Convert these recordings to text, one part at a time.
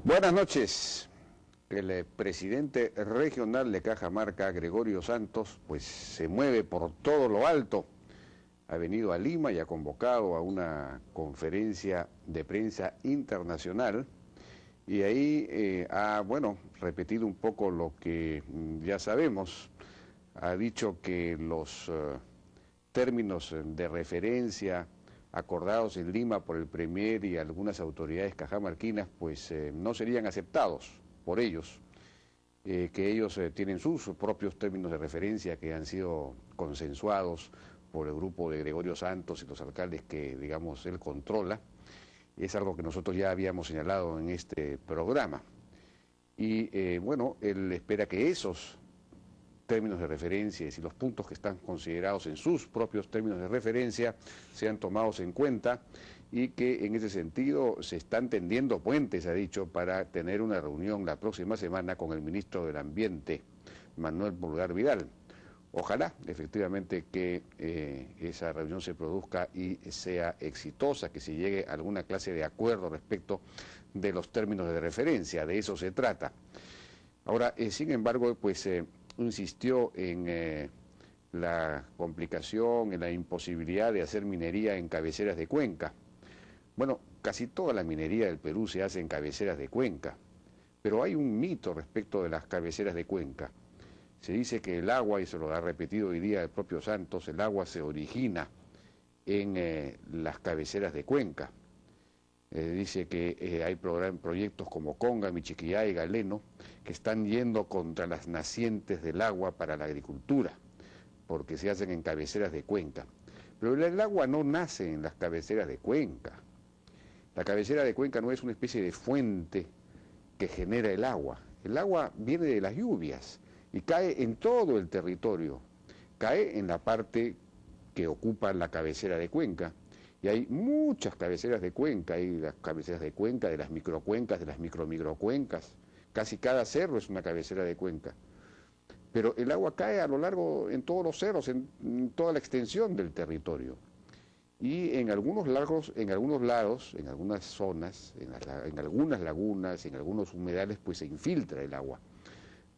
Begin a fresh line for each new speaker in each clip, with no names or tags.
Buenas noches. El presidente regional de Cajamarca, Gregorio Santos, pues se mueve por todo lo alto. Ha venido a Lima y ha convocado a una conferencia de prensa internacional y ahí ha, repetido un poco lo que ya sabemos. Ha dicho que los términos de referencia acordados en Lima por el Premier y algunas autoridades cajamarquinas, pues no serían aceptados por ellos, que ellos tienen sus propios términos de referencia que han sido consensuados por el grupo de Gregorio Santos y los alcaldes que, digamos, él controla. Es algo que nosotros ya habíamos señalado en este programa. Y él espera que esos términos de referencia y los puntos que están considerados en sus propios términos de referencia sean tomados en cuenta y que en ese sentido se están tendiendo puentes, ha dicho, para tener una reunión la próxima semana con el ministro del Ambiente, Manuel Pulgar Vidal. Ojalá efectivamente que esa reunión se produzca y sea exitosa, que se llegue a alguna clase de acuerdo respecto de los términos de referencia, de eso se trata. Ahora, sin embargo, pues insistió en la complicación, en la imposibilidad de hacer minería en cabeceras de cuenca. Bueno, casi toda la minería del Perú se hace en cabeceras de cuenca, pero hay un mito respecto de las cabeceras de cuenca. Se dice que el agua, y se lo ha repetido hoy día el propio Santos, el agua se origina en las cabeceras de cuenca. Dice que hay proyectos como Conga, Michiquillay y Galeno que están yendo contra las nacientes del agua para la agricultura, porque se hacen en cabeceras de cuenca. Pero el agua no nace en las cabeceras de cuenca. La cabecera de cuenca no es una especie de fuente que genera el agua. El agua viene de las lluvias y cae en todo el territorio. Cae en la parte que ocupa la cabecera de cuenca. Y hay muchas cabeceras de cuenca, hay las cabeceras de cuenca, de las microcuencas, de las micromicrocuencas. Casi cada cerro es una cabecera de cuenca. Pero el agua cae a lo largo, en todos los cerros, en toda la extensión del territorio. Y en algunos lagos, en algunos lados, en algunas zonas, en algunas lagunas, en algunos humedales, pues se infiltra el agua,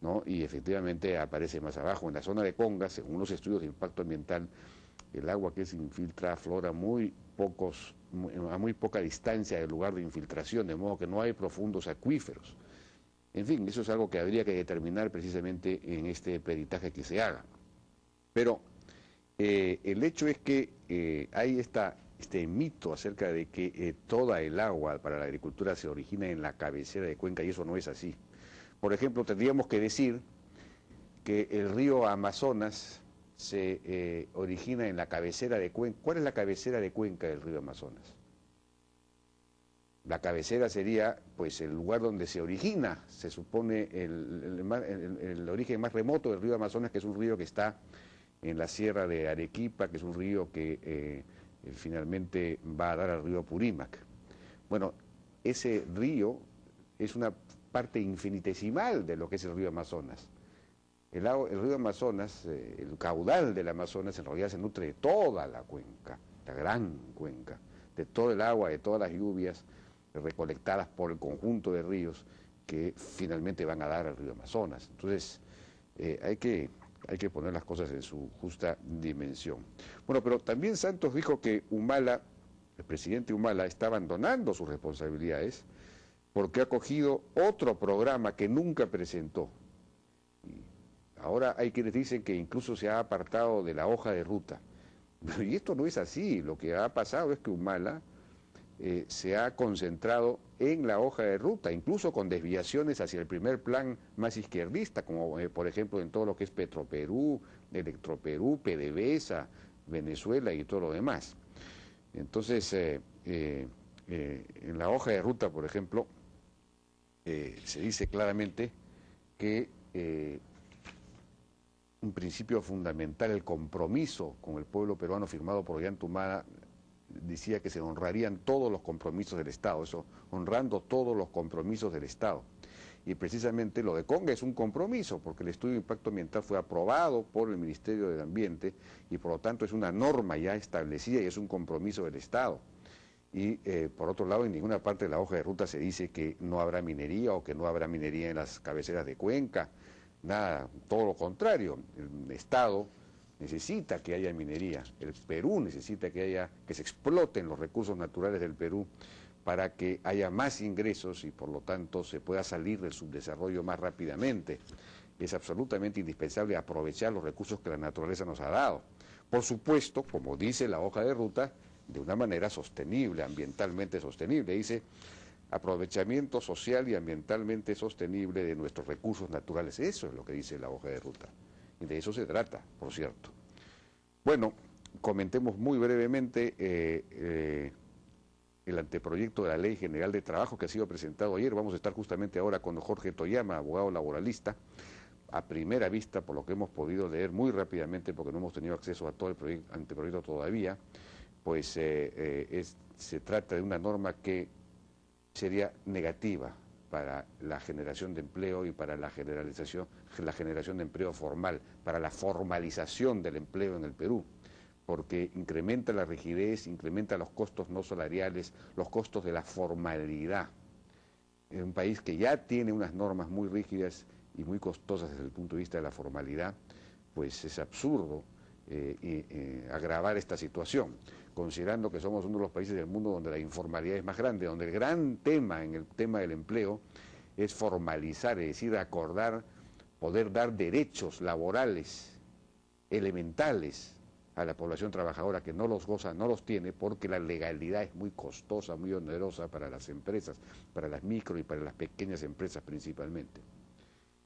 ¿no? Y efectivamente aparece más abajo. En la zona de Conga, según los estudios de impacto ambiental, el agua que se infiltra aflora a muy poca distancia del lugar de infiltración, de modo que no hay profundos acuíferos. En fin, eso es algo que habría que determinar precisamente en este peritaje que se haga. Pero el hecho es que hay este mito acerca de que toda el agua para la agricultura se origina en la cabecera de cuenca, y eso no es así. Por ejemplo, tendríamos que decir que el río Amazonas se origina en la cabecera de cuenca. ¿Cuál es la cabecera de cuenca del río Amazonas? La cabecera sería, pues, el lugar donde se origina, se supone, el origen más remoto del río Amazonas, que es un río que está en la sierra de Arequipa, que es un río que finalmente va a dar al río Purímac. Bueno, ese río es una parte infinitesimal de lo que es el río Amazonas. El río Amazonas, el caudal del Amazonas, en realidad se nutre de toda la cuenca, la gran cuenca, de todo el agua, de todas las lluvias recolectadas por el conjunto de ríos que finalmente van a dar al río Amazonas. Entonces, hay que poner las cosas en su justa dimensión. Bueno, pero también Santos dijo que Humala, el presidente Humala, está abandonando sus responsabilidades porque ha cogido otro programa que nunca presentó. Ahora hay quienes dicen que incluso se ha apartado de la hoja de ruta. Y esto no es así. Lo que ha pasado es que Humala se ha concentrado en la hoja de ruta, incluso con desviaciones hacia el primer plan más izquierdista, como por ejemplo en todo lo que es Petroperú, Electroperú, PDVSA, Venezuela y todo lo demás. Entonces, en la hoja de ruta, por ejemplo, se dice claramente que un principio fundamental, el compromiso con el pueblo peruano firmado por Ollanta Humala, decía que se honrarían todos los compromisos del Estado, eso, honrando todos los compromisos del Estado. Y precisamente lo de Conga es un compromiso, porque el estudio de impacto ambiental fue aprobado por el Ministerio del Ambiente y por lo tanto es una norma ya establecida y es un compromiso del Estado. Y por otro lado, en ninguna parte de la hoja de ruta se dice que no habrá minería o que no habrá minería en las cabeceras de Cuenca, nada, todo lo contrario. El Estado necesita que haya minería, el Perú necesita que se exploten los recursos naturales del Perú para que haya más ingresos y por lo tanto se pueda salir del subdesarrollo más rápidamente. Es absolutamente indispensable aprovechar los recursos que la naturaleza nos ha dado. Por supuesto, como dice la hoja de ruta, de una manera sostenible, ambientalmente sostenible. Dice aprovechamiento social y ambientalmente sostenible de nuestros recursos naturales. Eso es lo que dice la hoja de ruta. Y de eso se trata, por cierto. Bueno, comentemos muy brevemente el anteproyecto de la Ley General de Trabajo que ha sido presentado ayer. Vamos a estar justamente ahora con Jorge Toyama, abogado laboralista. A primera vista, por lo que hemos podido leer muy rápidamente, porque no hemos tenido acceso a todo el anteproyecto todavía, pues se trata de una norma que sería negativa para la generación de empleo y para la generación de empleo formal, para la formalización del empleo en el Perú, porque incrementa la rigidez, incrementa los costos no salariales, los costos de la formalidad. En un país que ya tiene unas normas muy rígidas y muy costosas desde el punto de vista de la formalidad, pues es absurdo agravar esta situación, considerando que somos uno de los países del mundo donde la informalidad es más grande, donde el gran tema en el tema del empleo es formalizar, es decir, acordar, poder dar derechos laborales elementales a la población trabajadora que no los goza, no los tiene, porque la legalidad es muy costosa, muy onerosa para las empresas, para las micro y para las pequeñas empresas principalmente.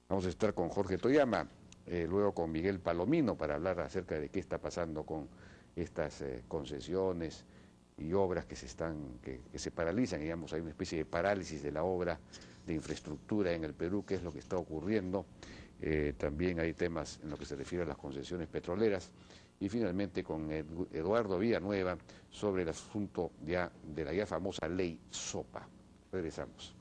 Vamos a estar con Jorge Toyama, luego con Miguel Palomino para hablar acerca de qué está pasando con estas concesiones y obras que se paralizan, digamos, hay una especie de parálisis de la obra de infraestructura en el Perú, qué es lo que está ocurriendo. También hay temas en lo que se refiere a las concesiones petroleras. Y finalmente con Eduardo Villanueva sobre el asunto de la ya famosa ley SOPA. Regresamos.